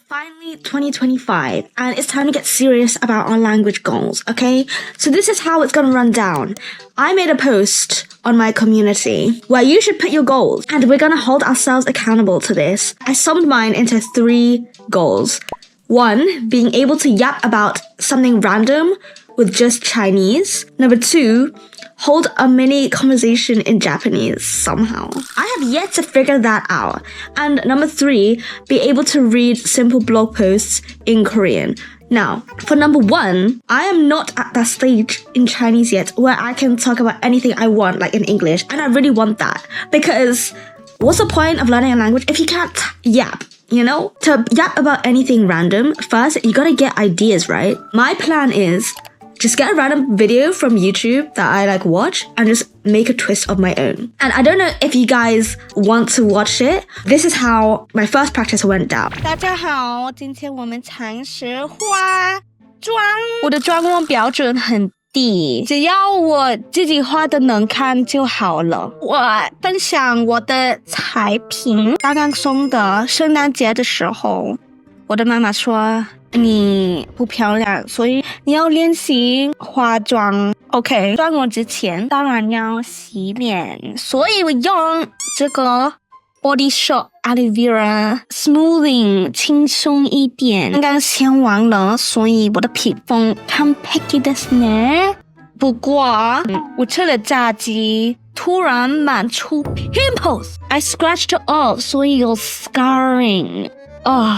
finally 2025 and it's time to get serious about our language goals, okay? So this is how it's gonna run down. I made a post on my community where you should put your goals and we're gonna hold ourselves accountable to this. I summed mine into 3 goals. 1, being able to yap about something random with just Chinese. Number 2, hold a mini conversation in Japanese somehow. I have yet to figure that out. And number 3, be able to read simple blog posts in Korean. Now, for number 1, I am not at that stage in Chinese yet where I can talk about anything I want, like in English, and I really want that. Because what's the point of learning a language if you can't yap? You know, to yap about anything random, first, you gotta get ideas, right? My plan is just get a random video from YouTube that I watch and just make a twist of my own. And I don't know if you guys want to watch it. This is how my first practice went down. 大家好，今天我们尝试化妆。我的妆容标准很低，只要我自己画的能看就好了。我分享我的彩屏，刚刚送的圣诞节的时候，我的妈妈说你不漂亮，所以你要练习化妆。OK， 妆容之前当然要洗脸，所以我用这个 Body Shop Aloe Vera Smoothing 轻松一点。刚刚先完了，所以我的皮肤完璧ですね。不过我吃了炸鸡，突然满出 pimples。I scratched it off， 所以有 scarring。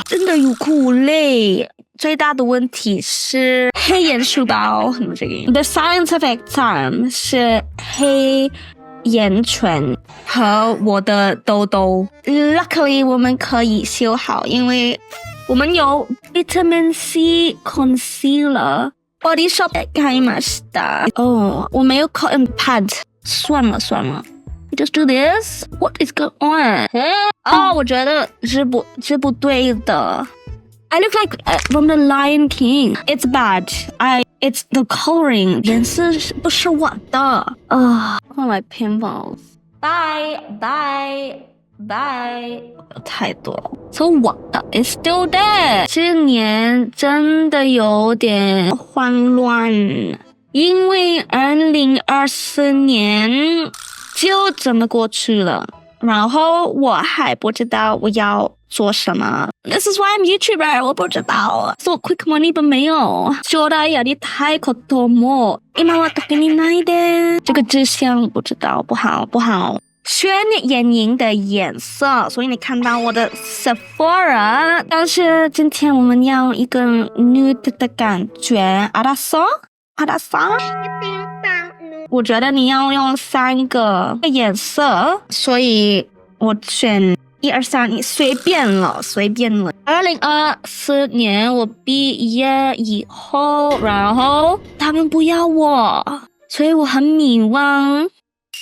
真的有苦累。最大的问题是黑眼书包 The scientific term 是黑眼唇和我的痘痘。Luckily 我们可以修好，因为我们有 vitamin C concealer Body Shop 買いました。我没有 cotton pad， 算了 Just do this. What is going on? 我觉得是不对的。I look like from the Lion King. It's bad. It's the coloring. 颜色不是我的。My pimples. Bye. 太多了。So 我的 is still there. 今年真的有点慌乱，因为2024年就这么过去了，然后我还不知道我要做什么。This is why I'm YouTuber， 我不知道。做 quick money 都没有。将来やりたいことも今は特にないです。这个志向不知道，不好。选眼影的颜色，所以你看到我的 Sephora， 但是今天我们要一个 nude 的感觉。알았어？我觉得你要用3个颜色，所以我选1、2、3，随便了。2024年我毕业以后，然后他们不要我，所以我很迷惘，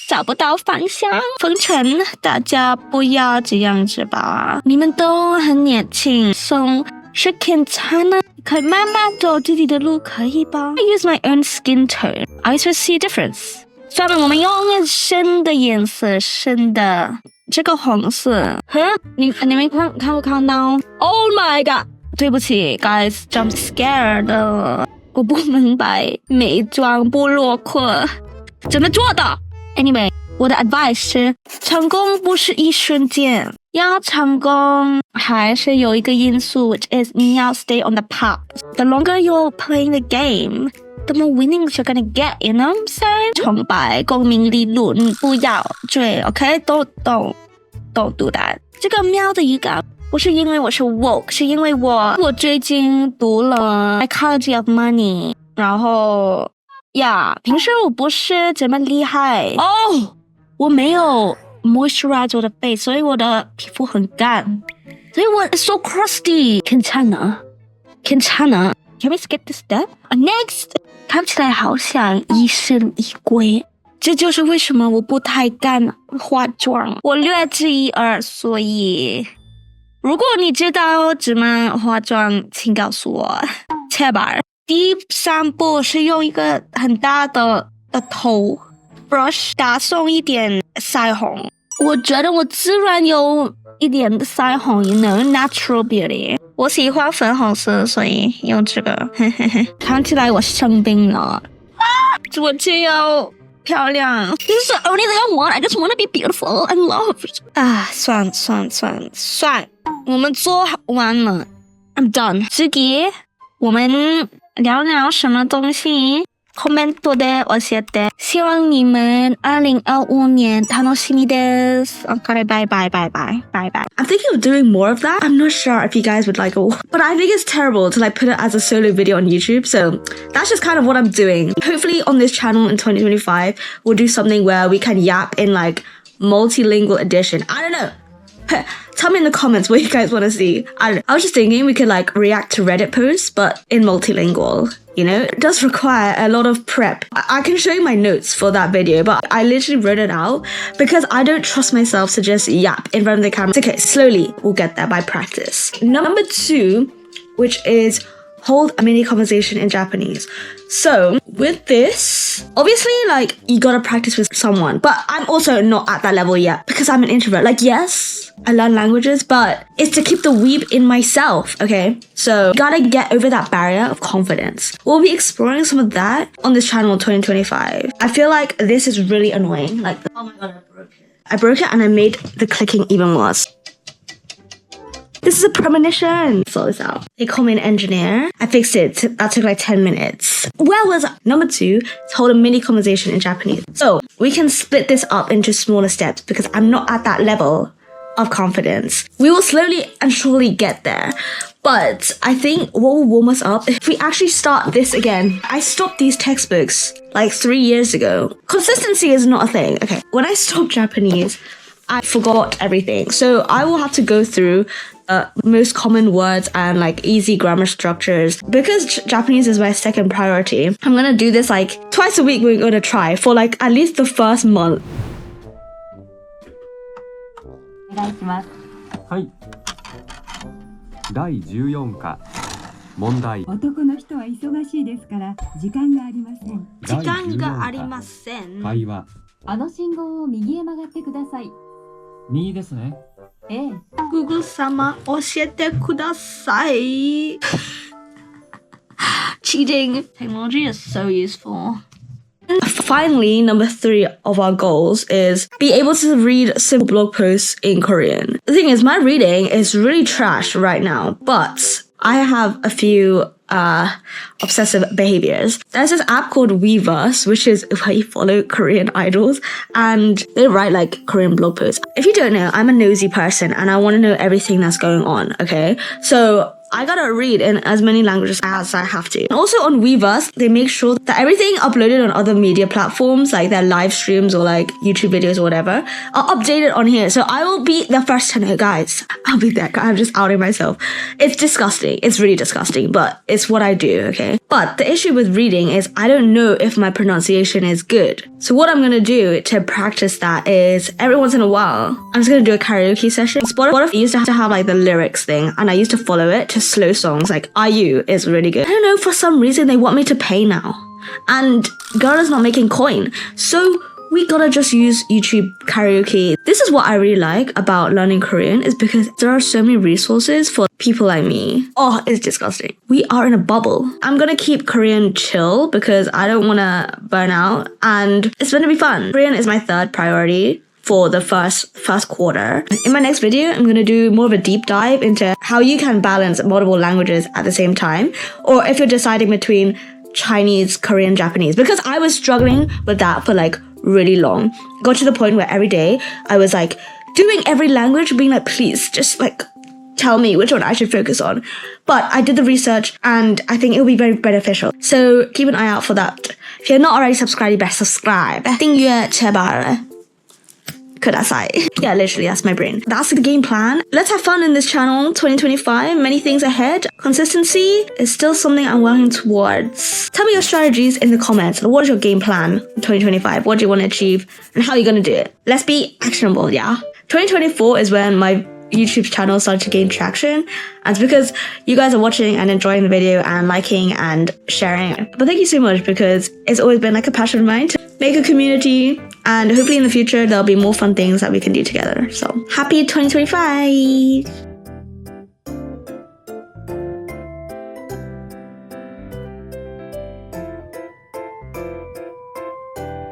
找不到方向。封城，大家不要这样子吧，你们都很年轻，是괜찮아，可以慢慢走自己的路，可以吧？ I use my own skin tone. I also see a difference. 下面我们用深的颜色，深的这个红色。你们看到 ？Oh my god！ 对不起 ，guys， jump scared 的。我不明白美妆部落客怎么做的。Anyway， 我的 advice 是，成功不是一瞬间。要成功还是有一个因素 which is 你要 stay on the path. The longer you're playing the game, the more winnings you're gonna get, you know what I'm saying? 崇拜公民理论不要追 OK? Don't do that. 这个喵的语感不是因为我是 woke， 是因为我最近读了 Psychology of Money， 然后平时我不是这么厉害我没有moisturize 我的 face， 所以我的皮肤很干，所以我 so crusty。괜찮아。 Can we skip this step? Next， 看起来好像疑神疑鬼，这就是为什么我不太敢化妆，我略知一二。所以如果你知道怎么化妆，请告诉我。切吧。第3步是用一个很大的头 brush 打上一点腮红。我觉得我自然有一点的腮红 you know, natural beauty。我喜欢粉红色，所以用这个。嘿嘿嘿，看起来我生病了。我就要漂亮。This is the only thing I want. I just want to be beautiful and loved. 算，我们做完了。I'm done. 次集我们聊聊什么东西？コメントで教えて。希望你们2025年楽しみです。Okay, bye. I'm thinking of doing more of that. I'm not sure if you guys would like it, but I think it's terrible to like put it as a solo video on YouTube. So that's just kind of what I'm doing. Hopefully on this channel in 2025, we'll do something where we can yap in like multilingual edition. I don't know. Tell me in the comments what you guys want to see. I was just thinking we could like react to Reddit posts, but in multilingual. You know, it does require a lot of prep. I can show you my notes for that video, but I literally wrote it out because I don't trust myself to just yap in front of the camera. It's okay, slowly we'll get there by practice. Number 2, which is hold a mini conversation in Japanese. So with this, obviously like you gotta practice with someone, but I'm also not at that level yet because I'm an introvert. Like yes, I learn languages, but it's to keep the weeb in myself, okay? So you gotta get over that barrier of confidence. We'll be exploring some of that on this channel in 2025. I feel like this is really annoying. Like, oh my god, I broke it and I made the clicking even worse. This is a premonition. Sort this out. They call me an engineer. I fixed it. That took like 10 minutes. Where was I? Number 2, to hold a mini conversation in Japanese. So we can split this up into smaller steps because I'm not at that level of confidence. We will slowly and surely get there. But I think what will warm us up if we actually start this again. I stopped these textbooks like 3 years ago. Consistency is not a thing. Okay, when I stopped Japanese, I forgot everything. So I will have to go through most common words and like easy grammar structures. Because Japanese is my second priority, I'm gonna do this like twice a week. We're gonna try for like at least the first month. お願いします。はい。第14課問題。男の人は忙しいですから時間がありません。時間がありません。会話。あの信号を右へ曲がってください。右ですね。ええ。Google 様教えてください。Cheating. Technology is so useful. Finally, number 3 of our goals is be able to read simple blog posts in Korean. The thing is, my reading is really trash right now, but I have a few obsessive behaviors. There's this app called Weverse, which is where you follow Korean idols and they write like Korean blog posts. If you don't know, I'm a nosy person and I want to know everything that's going on, okay? So I gotta read in as many languages as I have to. Also on Weverse, they make sure that everything uploaded on other media platforms, like their live streams or like YouTube videos or whatever, are updated on here. So I will be the first to know, guys. I'll be there. I'm just outing myself. It's disgusting. It's really disgusting, but it's what I do, okay? But the issue with reading is I don't know if my pronunciation is good. So what I'm gonna do to practice that is every once in a while, I'm just gonna do a karaoke session. Spotify used to have like the lyrics thing and I used to follow it to slow songs. Like IU is really good. I don't know, for some reason they want me to pay now. And Ghana's not making coin. So we gotta just use YouTube karaoke. This is what I really like about learning Korean is because there are so many resources for people like me. Oh, it's disgusting. We are in a bubble. I'm gonna keep Korean chill because I don't wanna burn out and it's gonna be fun. Korean is my 3rd priority for the first quarter. In my next video, I'm gonna do more of a deep dive into how you can balance multiple languages at the same time, or if you're deciding between Chinese, Korean, Japanese, because I was struggling with that for like really long. Got to the point where every day I was like doing every language, being like, please just like tell me which one I should focus on. But I did the research and I think it will be very beneficial. So keep an eye out for that. If you're not already subscribed, you best subscribe. 订阅제발. Kudasai. Yeah, literally, that's my brain. That's the game plan. Let's have fun in this channel. 2025, many things ahead. Consistency is still something I'm working towards. Tell me your strategies in the comments. What is your game plan in 2025? What do you want to achieve? And how are you going to do it? Let's be actionable, yeah? 2024 is when my YouTube channel started to gain traction. And it's because you guys are watching and enjoying the video and liking and sharing. But thank you so much because it's always been like a passion of mine to make a community. And hopefully in the future, there'll be more fun things that we can do together. So happy 2025!